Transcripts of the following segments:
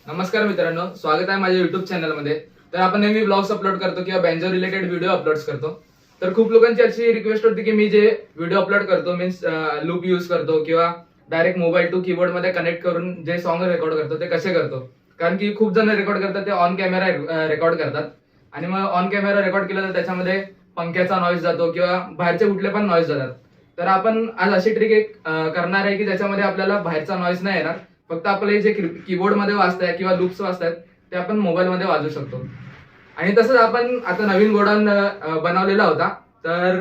नमस्कार मित्रांनो, स्वागत आहे माझ्या युट्यूब चॅनलमध्ये. तर आपण नेहमी ब्लॉग्स अपलोड करतो किंवा बँजो रिलेटेड व्हिडिओ अपलोड करतो. तर खूप लोकांची अशी रिक्वेस्ट होती की मी जे व्हिडिओ अपलोड करतो मीन्स लूप यूज करतो किंवा डायरेक्ट मोबाईल टू कीबोर्ड मध्ये कनेक्ट करून जे सॉन्ग रेकॉर्ड करतो ते कसे करतो. कारण की खूप जण रेकॉर्ड करतात ते ऑन कॅमेरा रेकॉर्ड करतात आणि मग ऑन कॅमेरा रेकॉर्ड केलं तर त्याच्यामध्ये पंख्याचा नॉईज जातो किंवा बाहेरचे कुठले पण नॉईज जातात. तर आपण आज अशी ट्रिक एक करणार आहे की ज्याच्यामध्ये आपल्याला बाहेरचा नॉईज नाही येणार, फक्त आपले जे कीबोर्ड मध्ये वाजताय किंवा लूप्स वाजतायत ते आपण मोबाईल मध्ये वाजू शकतो. आणि तसंच आपण आता नवीन गोडाऊन बनवलेला होता. तर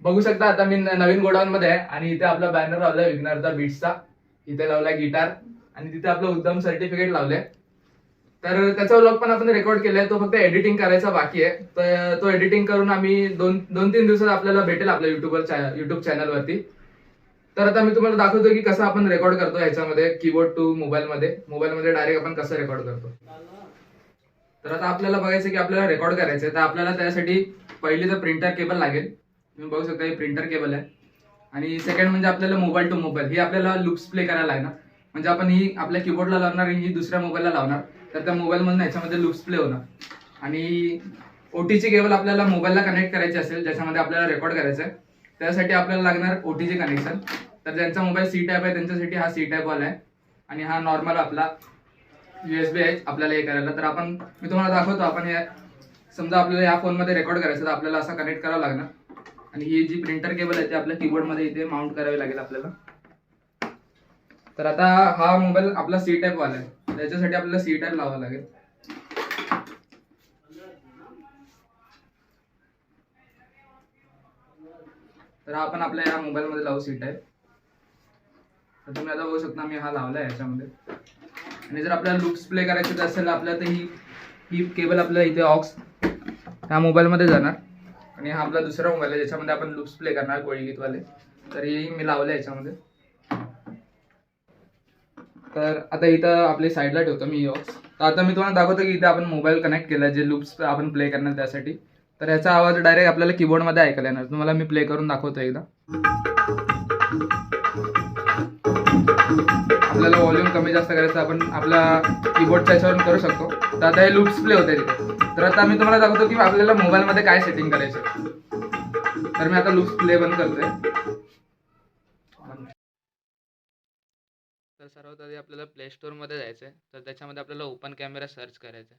बघू शकता आता मी नवीन गोडाऊन मध्ये आहे आणि इथे आपला बॅनर लावलाय विग्नरचा बीट्सचा, इथे लावलाय गिटार आणि तिथे आपलं उद्यम सर्टिफिकेट लावलंय. तर त्याचा व्लॉग पण आपण रेकॉर्ड केलाय, तो फक्त एडिटिंग करायचा बाकी आहे. तर तो एडिटिंग करून आम्ही दोन तीन दिवसात आपल्याला भेटेल आपल्या युट्यूब चॅनलवरती. तर आता मी तुम्हाला दाखवतो की कसं आपण रेकॉर्ड करतो ह्याच्यामध्ये कीबोर्ड टू मोबाईलमध्ये डायरेक्ट आपण कसं रेकॉर्ड करतो. तर आता आपल्याला बघायचं की आपल्याला रेकॉर्ड करायचं आहे, तर आपल्याला त्यासाठी पहिली तर प्रिंटर केबल लागेल. तुम्ही बघू शकता ही प्रिंटर केबल आहे. आणि सेकंड म्हणजे आपल्याला मोबाईल टू मोबाईल ही आपल्याला लूप्स प्ले करायला लागणार. म्हणजे आपण ही आपल्या कीबोर्डला लावणार, ही दुसऱ्या मोबाईलला लावणार, तर त्या मोबाईल मधून ह्याच्यामध्ये लूप्स प्ले होणार. आणि ओटीची केबल आपल्याला मोबाईलला कनेक्ट करायची असेल ज्याच्यामध्ये आपल्याला रेकॉर्ड करायचं आहे, त्यासाठी आपल्याला लागणार ओटीजी कनेक्शन. तर ज्यांचा मोबाईल सी टाईप आहे त्यांच्यासाठी हा सी टाईप वाला आहे आणि हा नॉर्मल आपला USB आहे आपल्याला हे करायला. तर मी तुम्हाला दाखवतो. आपण हे समजा आपल्याला या फोन मध्ये रेकॉर्ड करायचं तर आपल्याला असं कनेक्ट करावं लागणार आणि ही जी प्रिंटर केबल आहे ती आपल्या कीबोर्ड मध्ये इथे माउंट करावी लागेल आपल्याला. तर आता हा मोबाईल आपला सी टाईप वाला आहे, त्याच्यासाठी आपल्याला सी टाईप लावावं लागेल. तर आपण आपल्या या मोबाईल मध्ये लावू सी टाईप. तर तुम्ही आता बघू शकता मी हा लावलाय याच्यामध्ये. आणि जर आपल्याला लूप्स प्ले करायचे असेल आपल्याला तर ही केबल आपल्याला इथे ऑक्स ह्या मोबाईल मध्ये जाणार आणि हा आपला दुसरा मोबाईल आहे ज्याच्यामध्ये आपण लूप्स प्ले करणार कोळीगीतवाले. तर हे मी लावलंय याच्यामध्ये. तर आता इथं आपल्या साईडला ठेवतो मी ऑक्स. तर आता मी तुम्हाला दाखवतो की इथे आपण मोबाईल कनेक्ट केला जे लूप्स आपण प्ले करणार त्यासाठी. तर याचा आवाज डायरेक्ट आपल्याला कीबोर्ड मध्ये ऐकायला येणार. तुम्हाला मी प्ले करून दाखवतो एकदा. आपल्याला व्हॉल्यूम कमी जास्त करायचं आपण आपल्या कीबोर्डच्या याच्यावरून करू शकतो. तर आता हे लूप्स प्ले होते तिथे. तर आता मी तुम्हाला दाखवतो की आपल्याला मोबाईलमध्ये काय सेटिंग करायचं. तर मी आता लूप्स प्ले बंद करतोय. तर सर्वात आधी आपल्याला प्ले स्टोर मध्ये जायचंय. तर त्याच्यामध्ये आपल्याला ओपन कॅमेरा सर्च करायचं.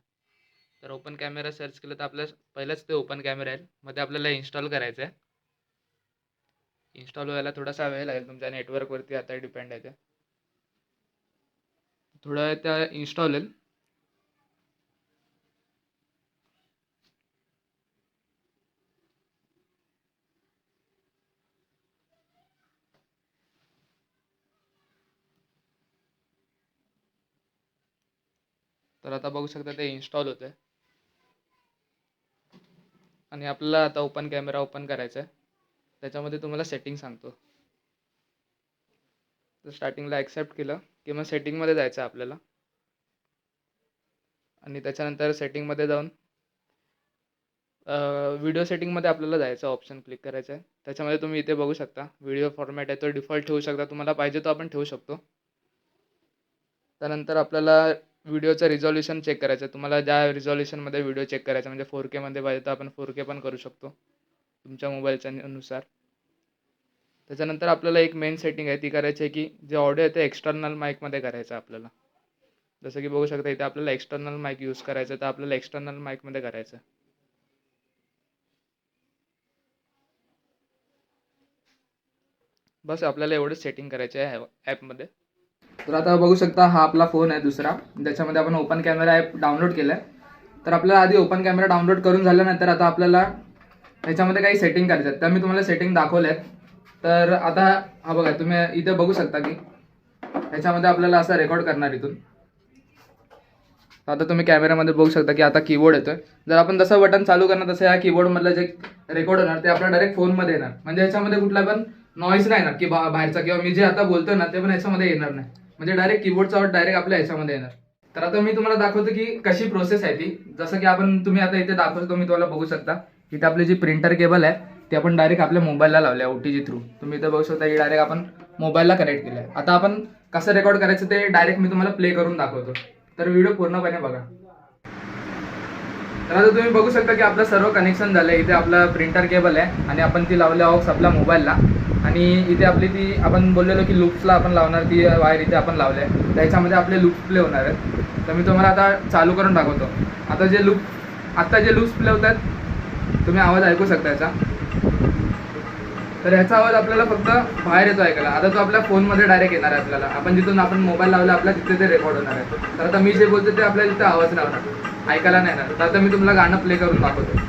तर ओपन कॅमेरा सर्च केलं तर आपल्याला पहिलंच ते ओपन कॅमेरा आहे मध्ये आपल्याला इन्स्टॉल करायचं आहे. इन्स्टॉल व्हायला थोडासा वेळ लागेल, तुमच्या नेटवर्कवरती आता डिपेंड आहे ते. थोडा वेळ त्या इन्स्टॉल होईल. तर आता बघू शकता ते इन्स्टॉल होते आणि आपल्याला आता ओपन कॅमेरा ओपन करायचा आहे. त्याच्यामध्ये तुम्हाला सेटिंग सांगतो. तर स्टार्टिंगला ॲक्सेप्ट केलं की मग सेटिंगमध्ये जायचं आहे आपल्याला आणि त्याच्यानंतर सेटिंगमध्ये जाऊन व्हिडिओ सेटिंगमध्ये आपल्याला जायचं ऑप्शन क्लिक करायचं आहे. त्याच्यामध्ये तुम्ही इथे बघू शकता व्हिडिओ फॉर्मॅट आहे तो डिफॉल्ट ठेवू शकता, तुम्हाला पाहिजे तो आपण ठेवू शकतो. त्यानंतर आपल्याला व्हिडिओचं रिझॉल्युशन चेक करायचं आहे. तुम्हाला ज्या रिझॉल्युशनमध्ये व्हिडिओ चेक करायचा म्हणजे 4K मध्ये पाहिजे तर आपण 4K पण करू शकतो तुमच्या मोबाईलच्या नुसार. त्याच्यानंतर आपल्याला एक मेन सेटिंग आहे ती करायची आहे की जे ऑडिओ आहे ते एक्सटर्नल माईकमध्ये करायचं आहे आपल्याला. जसं की बघू शकता इथे आपल्याला एक्सटर्नल माईक यूज करायचं आहे, तर आपल्याला एक्सटर्नल माईकमध्ये करायचं आहे. बस आपल्याला एवढंच सेटिंग करायचं आहे ॲपमध्ये. तर आता बघू शकता हा आपला फोन आहे दुसरा, त्याच्यामध्ये आपण ओपन कॅमेरा ॲप डाउनलोड केलाय. तर आपल्याला आधी ओपन कॅमेरा डाउनलोड करून झाल्यानंतर आता आपल्याला ह्याच्यामध्ये काही सेटिंग करायचं आहे. तर मी तुम्हाला सेटिंग दाखवल्या आहेत. तर आता हा बघा तुम्ही इथे बघू शकता की ह्याच्यामध्ये आपल्याला असं रेकॉर्ड करणार इथून. आता तुम्ही कॅमेरामध्ये बघू शकता की आता कीबोर्ड येतोय. जर आपण जसं बटन चालू करणार तसं या कीबोर्ड मधलं जे रेकॉर्ड होणार ते आपल्या डायरेक्ट फोनमध्ये येणार. म्हणजे ह्याच्यामध्ये कुठला पण नॉईज नाही येणार की बाहेरचा किंवा मी जे आता बोलतोय ना ते पण ह्याच्यामध्ये येणार नाही. म्हणजे डायरेक्ट कीबोर्डचा आवाज डायरेक्ट आपल्या ह्याच्यामध्ये येणार. तर आता मी तुम्हाला दाखवतो की कशी प्रोसेस आहे ती. जसं की तुम्ही आता इथे दाखवतो, मी तुम्हाला बघू शकता इथे आपली जी प्रिंटर केबल आहे ती आपण डायरेक्ट आपल्या मोबाईलला लावली आहे ओटीजी थ्रू. तुम्ही इथे बघू शकता की डायरेक्ट आपण मोबाईलला कनेक्ट केलं आहे. आता आपण कसं रेकॉर्ड करायचं ते डायरेक्ट मी तुम्हाला प्ले करून दाखवतो. तर व्हिडिओ पूर्णपणे बघा. तर आता तुम्ही बघू शकता की आपलं सर्व कनेक्शन झालं आहे. इथे आपला प्रिंटर केबल आहे आणि आपण ती लावली ऑक्स आपल्या मोबाईलला, आणि इथे आपली ती आपण बोललेलो की लूप्सला आपण लावणार ती वायर इथे आपण लावले आहे. त्याच्यामध्ये आपले लूप्स प्ले होणार आहेत. तर मी तुम्हाला आता चालू करून दाखवतो. आता जे लूप्स प्ले होत आहेत तुम्ही आवाज ऐकू शकता याचा. तर ह्याचा आवाज आपल्याला फक्त बाहेर येतो ऐकायला. आता तो आपल्या फोनमध्ये डायरेक्ट येणार आहे आपल्याला. आपण जिथून आपण मोबाईल लावला आपल्या तिथे ते रेकॉर्ड होणार आहे. तर आता मी जे बोलतो ते आपल्याला तिथे आवाज लावणार, ऐकायला नाही येणार. तर आता मी तुम्हाला गाणं प्ले करून दाखवतो.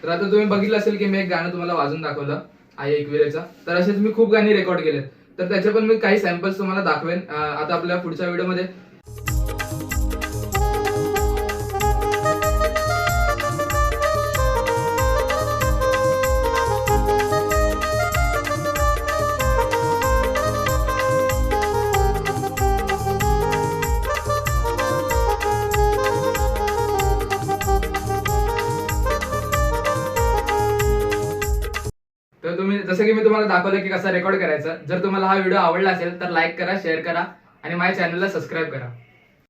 तर आता तुम्ही बघितलं असेल की मी एक गाणं तुम्हाला वाजून दाखवलं आई एकविरेचा. तर असेच मी खूप गाणी रेकॉर्ड केलेत. तर त्याचे पण मी काही सॅम्पल्स तुम्हाला दाखवेन आता आपल्या पुढच्या व्हिडिओमध्ये. तर तुम्ही जसं की मी तुम्हाला दाखवलं की कसा रेकॉर्ड करायचा. जर तुम्हाला हा व्हिडिओ आवडला असेल तर लाईक करा, शेअर करा आणि माझ्या चॅनलला सबस्क्राईब करा.